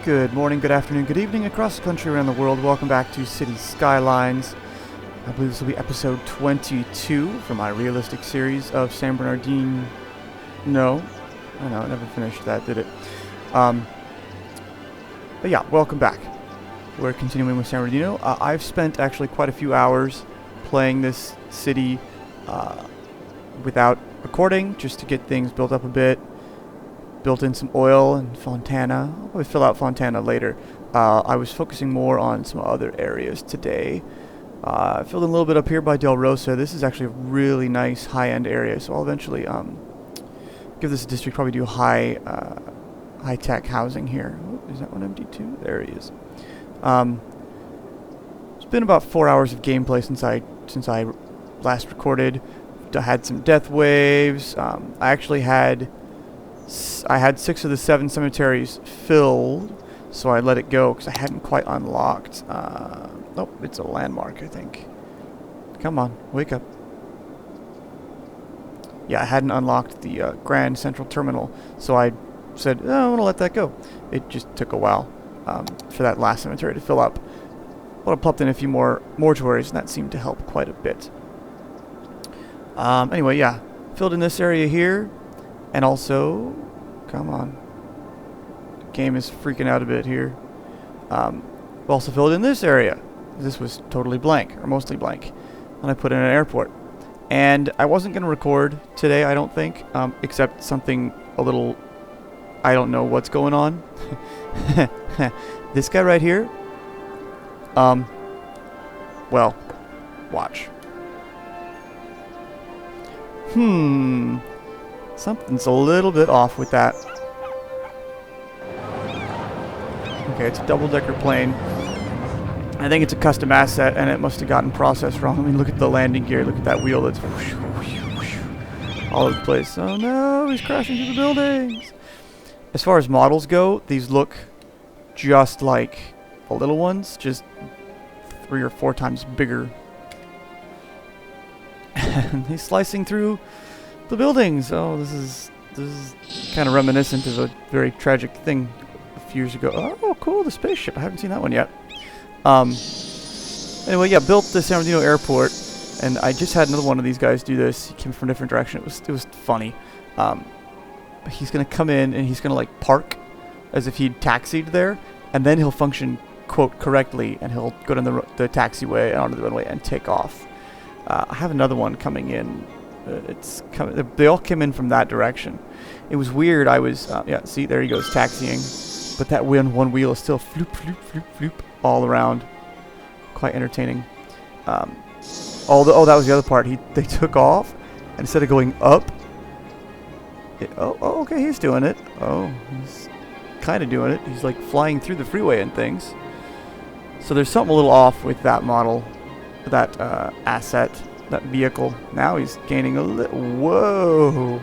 Good morning, good afternoon, good evening, across the country, around the world. Welcome back to City Skylines. I believe this will be episode 22 for my realistic series of San Bernardino. No, I know, I never finished that, did it? But yeah, welcome back. We're continuing with San Bernardino. I've spent actually quite a few hours playing this city without recording, just to get things built up a bit. Built in some oil and Fontana. I'll probably fill out Fontana later. I was focusing more on some other areas today. I filled in a little bit up here by Del Rosa. This is actually a really nice high-end area, so I'll eventually give this a district, probably do high-tech housing here. Oh, is that one empty too? There he is. It's been about 4 hours of gameplay since I last recorded. I had some death waves. I actually had 6 of the 7 cemeteries filled, so I let it go because I hadn't quite unlocked. Oh, it's a landmark, I think. Come on, wake up. Yeah, I hadn't unlocked the Grand Central Terminal, so I said, oh, I want to let that go. It just took a while for that last cemetery to fill up. But I plopped in a few more mortuaries, and that seemed to help quite a bit. Anyway, yeah, filled in this area here. And also, come on, the game is freaking out a bit here. Also filled in this area. This was totally blank, or mostly blank. And I put in an airport. And I wasn't going to record today, I don't think, except something a little, I don't know what's going on. This guy right here, well, watch. Something's a little bit off with that. Okay, it's a double-decker plane. I think it's a custom asset, and it must have gotten processed wrong. I mean, look at the landing gear. Look at that wheel that's whoosh, whoosh, whoosh, all over the place. Oh no, he's crashing through the buildings. As far as models go, these look just like the little ones, just 3 or 4 times bigger. And he's slicing through the buildings. Oh, this is kind of reminiscent of a very tragic thing a few years ago. Oh, cool, the spaceship. I haven't seen that one yet. Anyway, yeah, built the San Bernardino airport, and I just had another one of these guys do this. He came from a different direction. It was funny. He's gonna come in and he's gonna like park as if he'd taxied there, and then he'll function quote correctly, and he'll go down the taxiway and onto the runway and take off. I have another one coming in. They all came in from that direction. It was weird. I was, yeah, see, there he goes, taxiing. But that one wheel is still floop, floop, floop, floop, all around. Quite entertaining. Oh, that was the other part. They took off, and instead of going up, okay, he's doing it. Oh, he's kind of doing it. He's like flying through the freeway and things. So there's something a little off with that model, that asset. That vehicle. Now he's gaining a little. Whoa!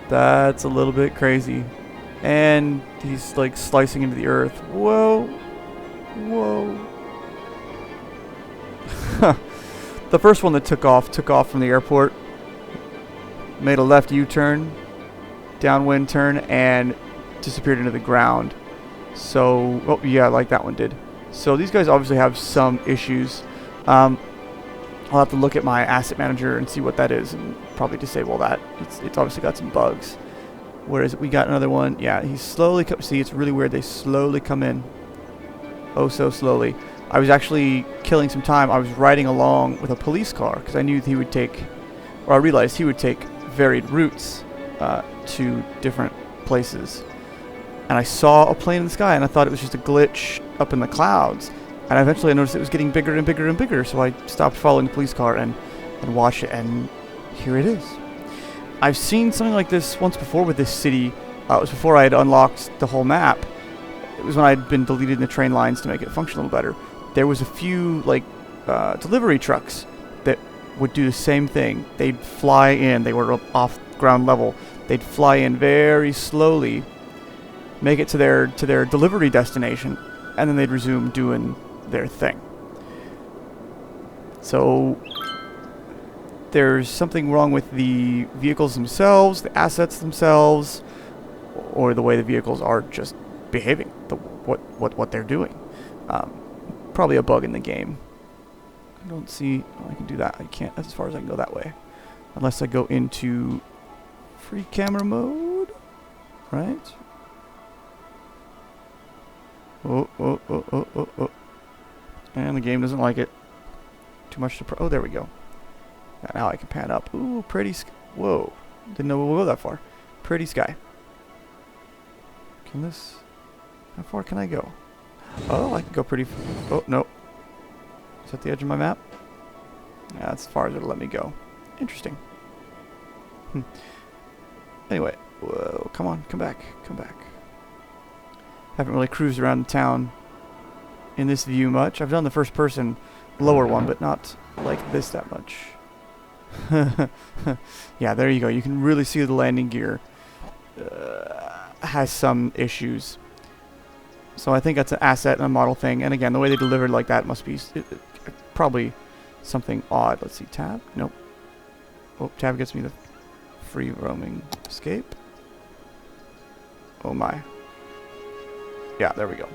That's a little bit crazy. And he's like slicing into the earth. Whoa! Whoa! The first one that took off from the airport. Made a left U-turn, downwind turn, and disappeared into the ground. So, oh yeah, like that one did. So these guys obviously have some issues. I'll have to look at my asset manager and see what that is and probably disable that. It's obviously got some bugs. Whereas we got another one. Yeah, he's slowly see, it's really weird. They slowly come in. Oh, so slowly. I was actually killing some time. I was riding along with a police car because I knew he would take, or I realized he would take varied routes to different places. And I saw a plane in the sky and I thought it was just a glitch up in the clouds. And eventually I noticed it was getting bigger and bigger and bigger, so I stopped following the police car and watched it, and here it is. I've seen something like this once before with this city. It was before I had unlocked the whole map. It was when I had been deleting the train lines to make it function a little better. There was a few like delivery trucks that would do the same thing. They'd fly in. They were off ground level. They'd fly in very slowly, make it to their delivery destination, and then they'd resume doing their thing. So there's something wrong with the vehicles themselves, the assets themselves, or the way the vehicles are just behaving, what they're doing. Probably a bug in the game. I don't see. Oh, I can do that. I can't. That's as far as I can go that way, unless I go into free camera mode, right? Oh. And the game doesn't like it. Too much to oh, there we go. Now I can pan up. Ooh, pretty whoa. Didn't know we'll go that far. Pretty sky. Can this... How far can I go? Oh, I can go pretty... Oh, no. Is that the edge of my map? Yeah, that's as far as it'll let me go. Interesting. Anyway. Whoa, come on. Come back. Come back. Haven't really cruised around the town in this view much. I've done the first person lower one, but not like this that much. Yeah, there you go. You can really see the landing gear has some issues. So I think that's an asset and a model thing. And again, the way they delivered like that must be probably something odd. Let's see, tab? Nope. Oh, tab gets me the free roaming escape. Oh my. Yeah, there we go.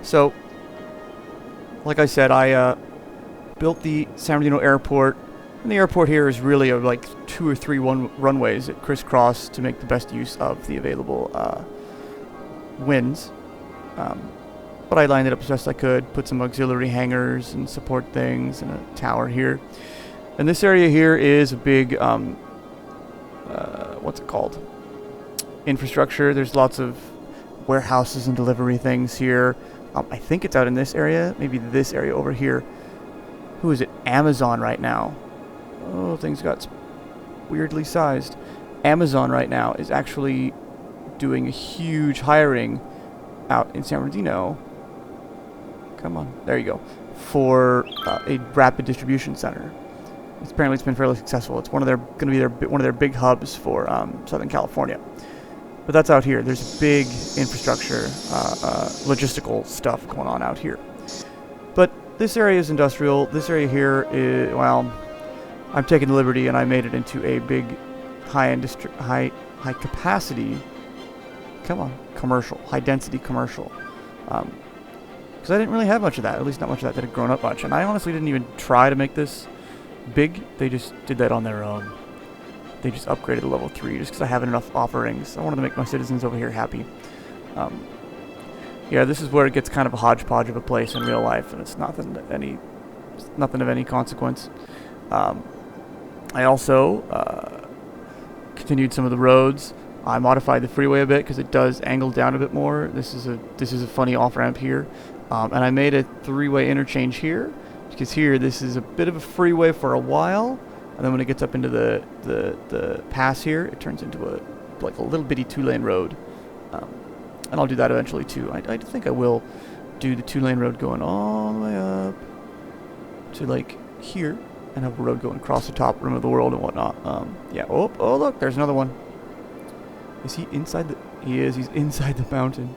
So, like I said, I built the San Bernardino airport, and the airport here is really like 2 or 3 runways that crisscross to make the best use of the available winds. But I lined it up as best I could, put some auxiliary hangars and support things, and a tower here. And this area here is a big, what's it called? Infrastructure. There's lots of warehouses and delivery things here. I think it's out in this area, maybe this area over here. Who is it? Amazon right now. Oh, things got weirdly sized. Amazon right now is actually doing a huge hiring out in San Bernardino. Come on, there you go. For a rapid distribution center. Apparently, it's been fairly successful. It's one of their big hubs for Southern California. But that's out here. There's big infrastructure, logistical stuff going on out here. But this area is industrial. This area here is, well, I'm taking the liberty and I made it into a big high capacity, come on, commercial, high density commercial. Because I didn't really have much of that, at least not much of that had grown up much. And I honestly didn't even try to make this big. They just did that on their own. They just upgraded to level 3 just because I have enough offerings. I wanted to make my citizens over here happy. Yeah, this is where it gets kind of a hodgepodge of a place in real life, and it's nothing of any consequence. I also continued some of the roads. I modified the freeway a bit because it does angle down a bit more. This is a funny off-ramp here, and I made a 3-way interchange here because here this is a bit of a freeway for a while. And then when it gets up into the pass here, it turns into a little bitty 2-lane road. And I'll do that eventually too. I think I will do the 2-lane road going all the way up to like here, and have a road going across the top rim of the world and whatnot. Yeah. Oh look, there's another one. Is he inside the? He is. He's inside the mountain.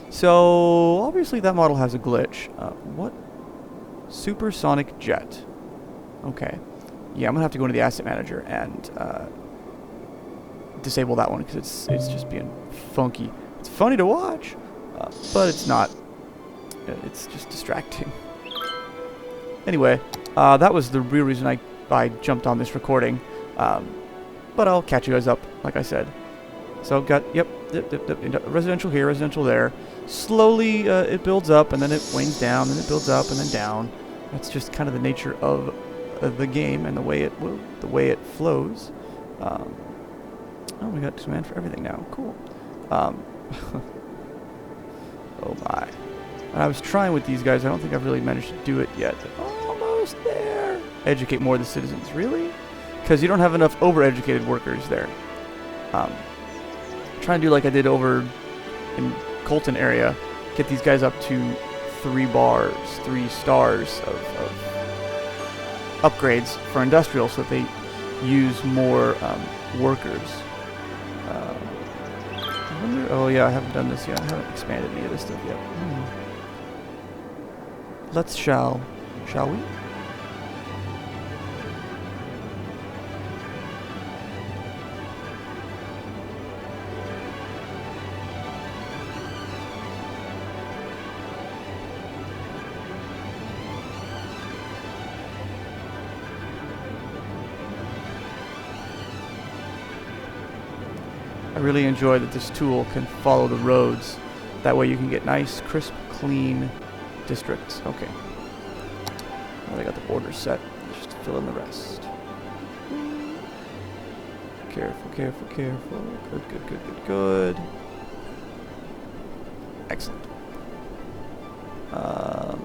So obviously that model has a glitch. What? Supersonic jet. Okay. Yeah, I'm gonna have to go into the asset manager and disable that one because it's just being funky. It's funny to watch, but it's not. It's just distracting. Anyway, that was the real reason I jumped on this recording. But I'll catch you guys up, like I said. So I've got residential here, residential there. Slowly it builds up and then it wanes down, and it builds up and then down. That's just kind of the nature of the game and the way it flows. Oh, we got command for everything now. Cool. Oh my! And I was trying with these guys. I don't think I've really managed to do it yet. Almost there. Educate more of the citizens. Really? Because you don't have enough overeducated workers there. Trying to do like I did over in Colton area. Get these guys up to 3 stars of upgrades for industrial so that they use more workers. I wonder, oh yeah, I haven't done this yet. I haven't expanded any of this stuff yet. Let's shall we? I really enjoy that this tool can follow the roads. That way you can get nice, crisp, clean districts. Okay. Well, I got the borders set. Just fill in the rest. Careful, careful, careful. Good, good, good, good, good. Excellent. I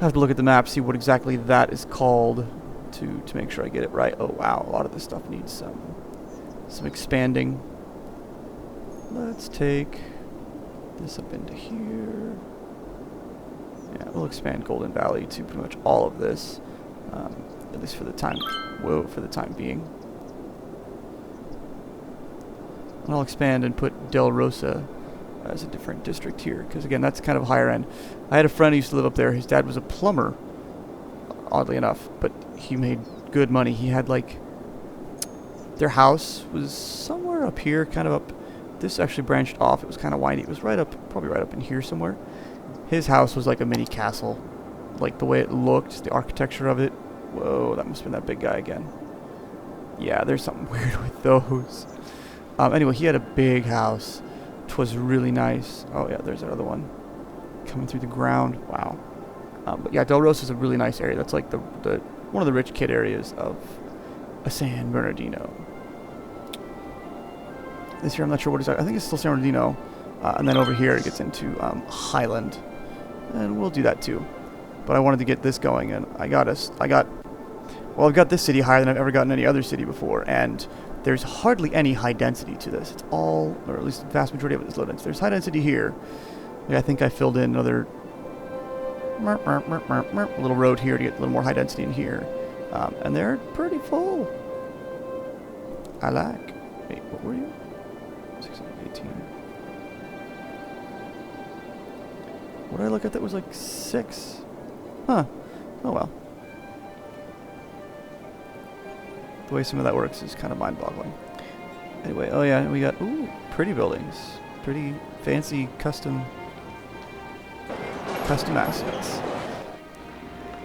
have to look at the map, see what exactly that is called to make sure I get it right. Oh wow, a lot of this stuff needs some expanding. Let's take this up into here. Yeah, we'll expand Golden Valley to pretty much all of this, at least for the time. Whoa, for the time being. And I'll expand and put Del Rosa as a different district here, because again, that's kind of higher end. I had a friend who used to live up there. His dad was a plumber, oddly enough, but he made good money. He had like, their house was somewhere up here, kind of up. This actually branched off. It was kind of windy. It was right up, probably right up in here somewhere. His house was like a mini castle, like the way it looked, the architecture of it. Whoa, that must have been that big guy again. Yeah, there's something weird with those. Anyway, he had a big house. It was really nice. Oh yeah, there's another one coming through the ground. Wow. But yeah, Del Rosa is a really nice area. That's like the one of the rich kid areas of San Bernardino. This here, I'm not sure what exactly. I think it's still San Bernardino. And then over here it gets into Highland. And we'll do that too. But I wanted to get this going, and I've got this city higher than I've ever gotten any other city before, and there's hardly any high density to this. It's all, or at least the vast majority of it is low density. There's high density here. Yeah, I think I filled in another little road here to get a little more high density in here. And they're pretty full. I like. Wait, what were you? 618. What did I look at that was like 6? Huh. Oh well. The way some of that works is kind of mind-boggling. Anyway, oh yeah, we got, ooh, pretty buildings. Pretty fancy custom assets.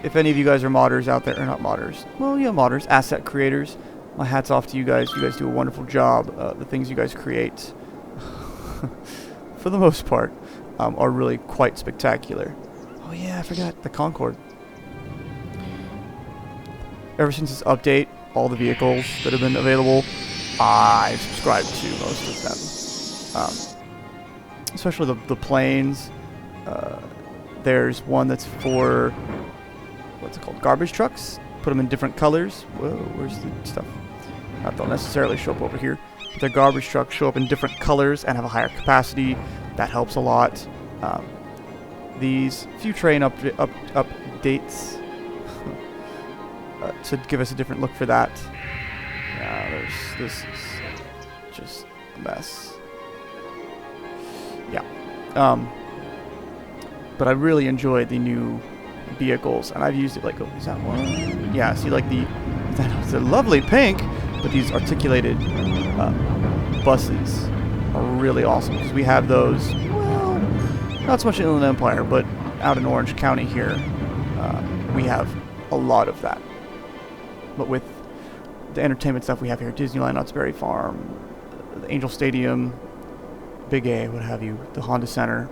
If any of you guys are modders out there, or not modders, well yeah, modders, asset creators, my hat's off to you guys. You guys do a wonderful job. The things you guys create, for the most part, are really quite spectacular. Oh yeah, I forgot the Concorde. Ever since this update, all the vehicles that have been available, I've subscribed to most of them. Especially the planes. There's one that's for, what's it called, garbage trucks. Put them in different colors. Whoa, where's the stuff? Not they'll necessarily show up over here. But their garbage trucks show up in different colors and have a higher capacity. That helps a lot. These few train updates to give us a different look for that. Yeah, this is just a mess. Yeah. But I really enjoyed the new vehicles, and I've used it like, oh, is that one? Yeah, see, like it's a lovely pink, but these articulated buses are really awesome, because we have those, well, not so much in Inland Empire, but out in Orange County here, we have a lot of that. But with the entertainment stuff we have here, Disneyland, Knott's Berry Farm, the Angel Stadium, Big A, what have you, the Honda Center,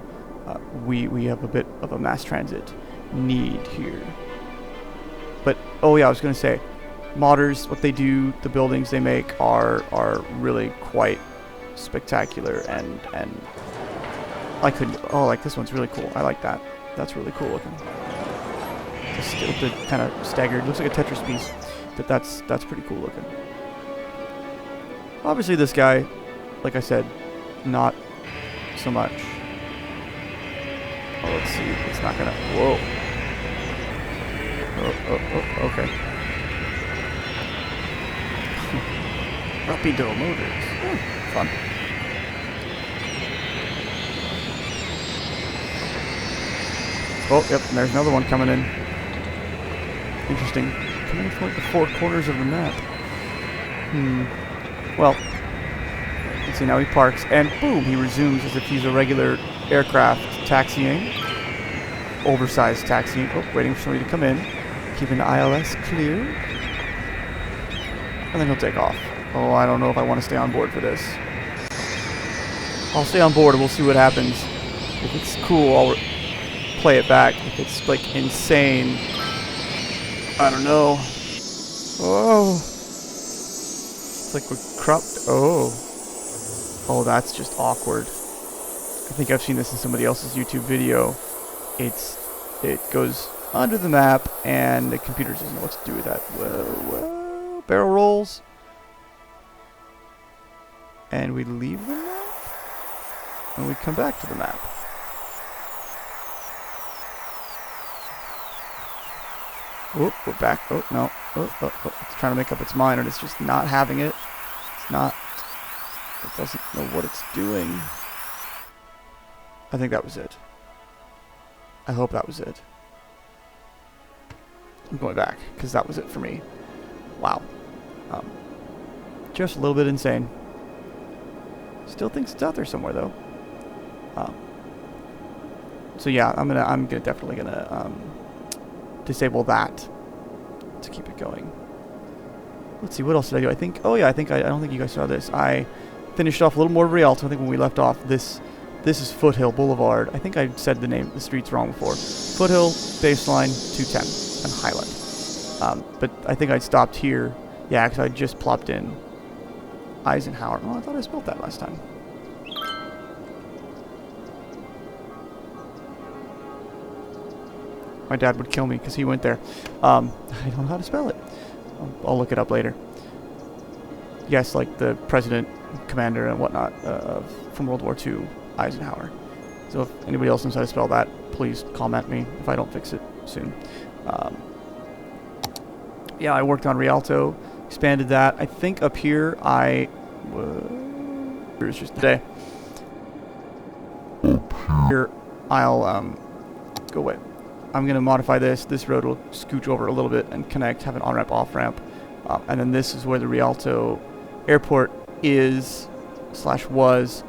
we have a bit of a mass transit need here. But, oh yeah, I was going to say, modders, what they do, the buildings they make are really quite spectacular, and I couldn't, oh, like this one's really cool. I like that. That's really cool looking. Just the kind of staggered, looks like a Tetris piece, but that's pretty cool looking. Obviously this guy, like I said, not so much. Oh, let's see, it's not gonna, whoa. Oh, okay. Rapido Motors. Oh, fun. Oh, yep, and there's another one coming in. Interesting. Coming in from like the four corners of the map. Well, you can see now he parks, and boom, he resumes as if he's a regular aircraft taxiing. Oversized taxiing. Oh, waiting for somebody to come in. Keeping the ILS clear. And then he'll take off. Oh, I don't know if I want to stay on board for this. I'll stay on board and we'll see what happens. If it's cool, I'll play it back. If it's, like, insane, I don't know. Oh. It's like we're cropped. Oh. Oh, that's just awkward. I think I've seen this in somebody else's YouTube video. It goes under the map, and the computer doesn't know what to do with that. Whoa. Barrel rolls. And we leave the map. And we come back to the map. Oh, we're back. Oh, no. Oh. It's trying to make up its mind, and it's just not having it. It's not. It doesn't know what it's doing. I think that was it. I hope that was it. I'm going back, because that was it for me. Wow. Just a little bit insane. Still thinks it's out there somewhere, though. So yeah, I'm definitely gonna disable that to keep it going. Let's see, what else did I do? I think, oh yeah, I don't think you guys saw this. I finished off a little more Rialto. I think when we left off, this is Foothill Boulevard. I think I said the streets wrong before. Foothill, Baseline, 210, and Highland. But I think I stopped here. Yeah, because I just plopped in Eisenhower. Oh, I thought I spelled that last time. My dad would kill me because he went there. I don't know how to spell it. I'll look it up later. Yes, like the president, commander, and whatnot from World War II, Eisenhower. So if anybody else knows how to spell that, please comment me if I don't fix it soon. Yeah, I worked on Rialto, expanded that. I think up here it was just today. Here, I'll go away. I'm going to modify this. This road will scooch over a little bit and connect, have an on-ramp, off-ramp. And then this is where the Rialto airport is, / was.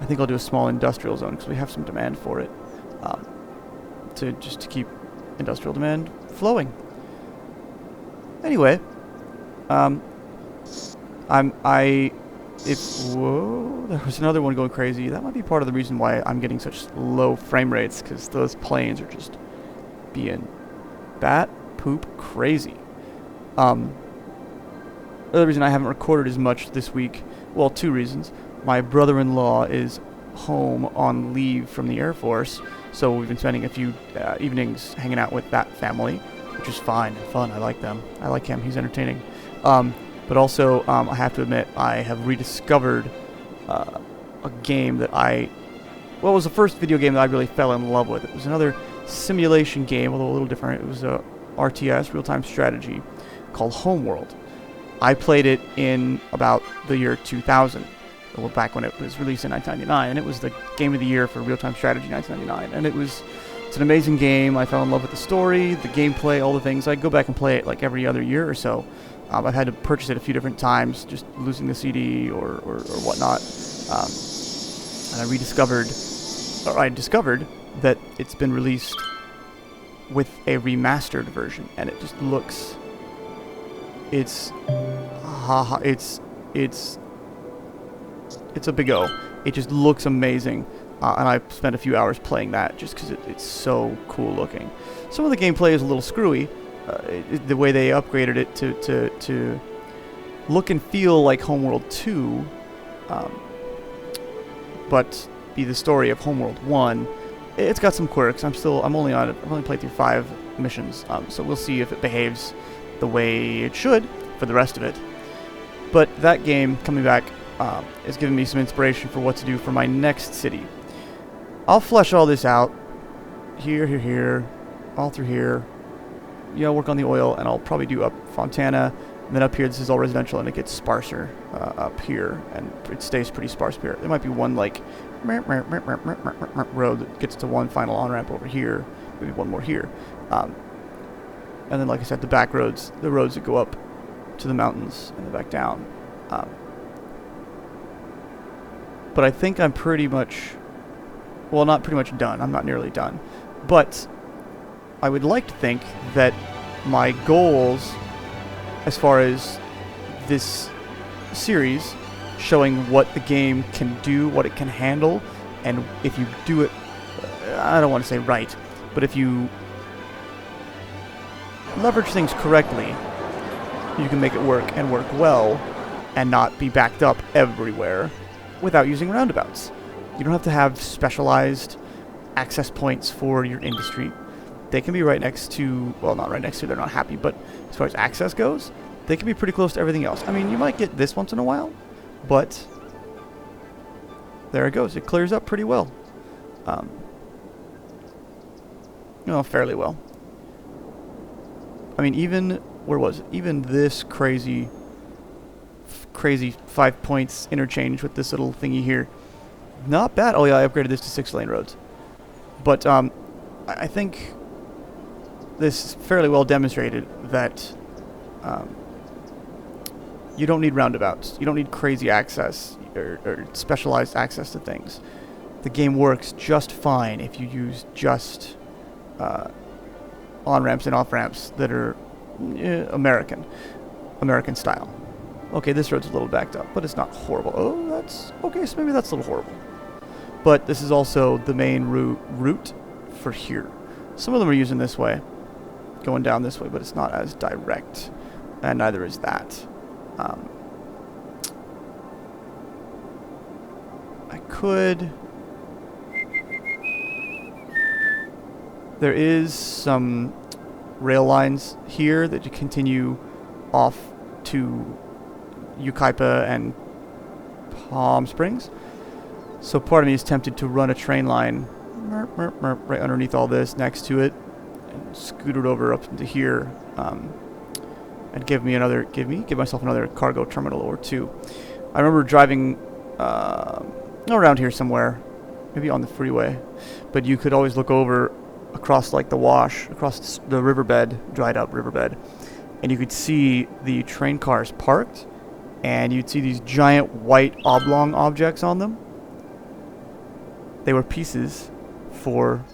I think I'll do a small industrial zone because we have some demand for it. To keep industrial demand flowing. Anyway, whoa, there was another one going crazy. That might be part of the reason why I'm getting such low frame rates, because those planes are just being bat poop crazy. The other reason I haven't recorded as much this week, well, 2 reasons. My brother-in-law is home on leave from the Air Force, so we've been spending a few evenings hanging out with that family, which is fine and fun. I like them. I like him. He's entertaining. But also, I have to admit, I have rediscovered a game that it was the first video game that I really fell in love with. It was another simulation game, although a little different. It was a RTS, real-time strategy, called Homeworld. I played it in about the year 2000, back when it was released in 1999, and it was the game of the year for real-time strategy 1999. And it's an amazing game. I fell in love with the story, the gameplay, all the things. I go back and play it like every other year or so. I've had to purchase it a few different times, just losing the CD or whatnot. And I discovered that it's been released with a remastered version, and it just looks, it's a big O. It just looks amazing, and I spent a few hours playing that just because it's so cool looking. Some of the gameplay is a little screwy. The way they upgraded it to look and feel like Homeworld 2, but be the story of Homeworld 1. It's got some quirks. I've only played through 5 missions, so we'll see if it behaves the way it should for the rest of it. But that game coming back is giving me some inspiration for what to do for my next city. I'll flesh all this out here, all through here. Yeah, I'll work on the oil, and I'll probably do up Fontana, and then up here this is all residential, and it gets sparser up here, and it stays pretty sparse here. There might be one like road that gets to one final on-ramp over here, maybe one more here, and then like I said, the back roads, the roads that go up to the mountains and then back down. But I think I'm pretty much, well, not pretty much done. I'm not nearly done, but I would like to think that my goals, as far as this series showing what the game can do, what it can handle, and if you do it, I don't want to say right, but if you leverage things correctly, you can make it work and work well and not be backed up everywhere without using roundabouts. You don't have to have specialized access points for your industry. They can be right next to, well, not right next to, they're not happy, but as far as access goes, they can be pretty close to everything else. I mean, you might get this once in a while, but there it goes. It clears up pretty well. Fairly well. I mean, even, where was it? Even this crazy 5 points interchange with this little thingy here. Not bad. Oh yeah, I upgraded this to 6-lane roads. But I think this fairly well demonstrated that you don't need roundabouts. You don't need crazy access or specialized access to things. The game works just fine if you use just on-ramps and off-ramps that are American style. Okay, this road's a little backed up, but it's not horrible. Oh, that's... okay, so maybe that's a little horrible. But this is also the main route for here. Some of them are using this way, going down this way, but it's not as direct, and neither is that. I could... There is some rail lines here that you continue off to Yucaipa and Palm Springs. So part of me is tempted to run a train line right underneath all this, next to it, and scoot it over up into here, and give myself another cargo terminal or two. I remember driving around here somewhere, maybe on the freeway, but you could always look over across like the wash, across the riverbed, dried up riverbed, and you could see the train cars parked, and you'd see these giant white oblong objects on them. They were pieces for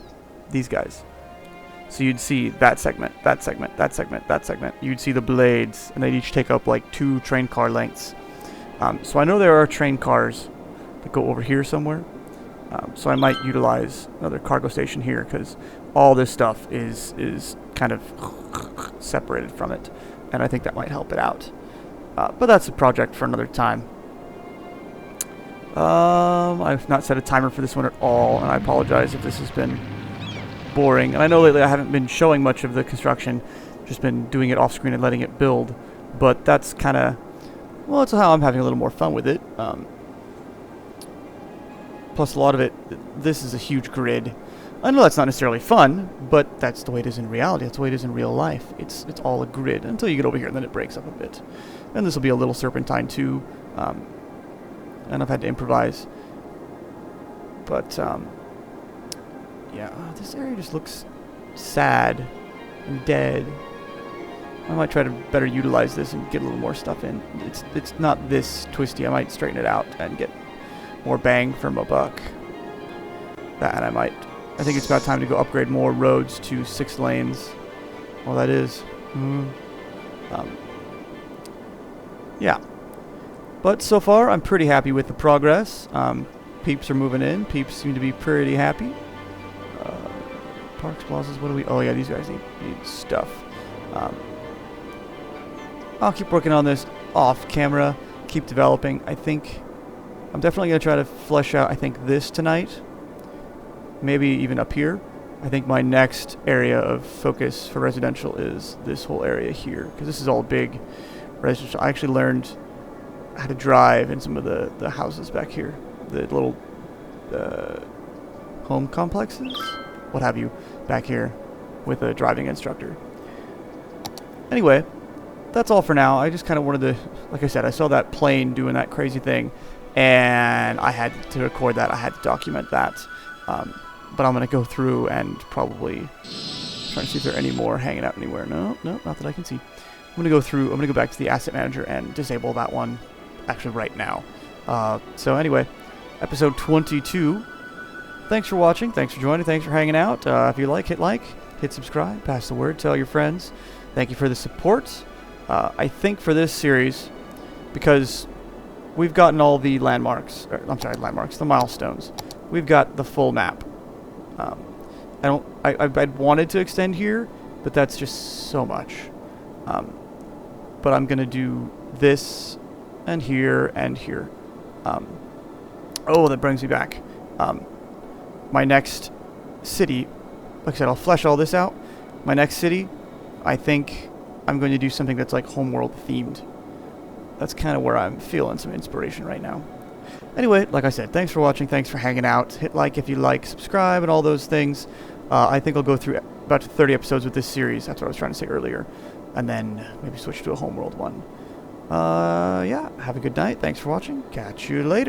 these guys. So you'd see that segment, that segment, that segment, that segment. You'd see the blades, and they'd each take up like 2 train car lengths. So I know there are train cars that go over here somewhere. So I might utilize another cargo station here, because all this stuff is kind of separated from it, and I think that might help it out. But that's a project for another time. I've not set a timer for this one at all, and I apologize if this has been boring. And I know lately I haven't been showing much of the construction, just been doing it off screen and letting it build. But that's kind of, well, it's how I'm having a little more fun with it. Plus, a lot of it, this is a huge grid. I know that's not necessarily fun, but that's the way it is in reality. That's the way it is in real life. It's all a grid until you get over here, and then it breaks up a bit. And this will be a little serpentine too, and I've had to improvise. But yeah, this area just looks sad and dead. I might try to better utilize this and get a little more stuff in. It's not this twisty. I might straighten it out and get more bang for my buck. That I think it's about time to go upgrade more roads to 6 lanes. Well, that is. Yeah. But so far, I'm pretty happy with the progress. Peeps are moving in. Peeps seem to be pretty happy. Parks, plazas, what do we... Oh, yeah, these guys need stuff. I'll keep working on this off camera. Keep developing. I think... I'm definitely going to try to flesh out, I think, this tonight. Maybe even up here. I think my next area of focus for residential is this whole area here, because this is all big residential. I actually learned how to drive in some of the houses back here. The little home complexes, what have you, back here with a driving instructor. Anyway, that's all for now. I just kind of wanted to, like I said, I saw that plane doing that crazy thing, and I had to record that. I had to document that. But I'm going to go through and probably try to see if there are any more hanging out anywhere. No, not that I can see. I'm going to go through, I'm going to go back to the asset manager and disable that one actually right now. So anyway, episode 22. Thanks for watching. Thanks for joining. Thanks for hanging out. If you like, hit subscribe, pass the word, tell your friends. Thank you for the support. I think for this series, because we've gotten all the landmarks. I'm sorry, landmarks, the milestones. We've got the full map. I'd wanted to extend here, but that's just so much. But I'm gonna do this, and here, and here. Oh, that brings me back. My next city, like I said, I'll flesh all this out. My next city, I think I'm going to do something that's like homeworld themed. That's kind of where I'm feeling some inspiration right now. Anyway, like I said, thanks for watching, thanks for hanging out. Hit like if you like, subscribe, and all those things. I think I'll go through about 30 episodes with this series. That's what I was trying to say earlier. And then maybe switch to a homeworld one. Yeah, have a good night. Thanks for watching. Catch you later.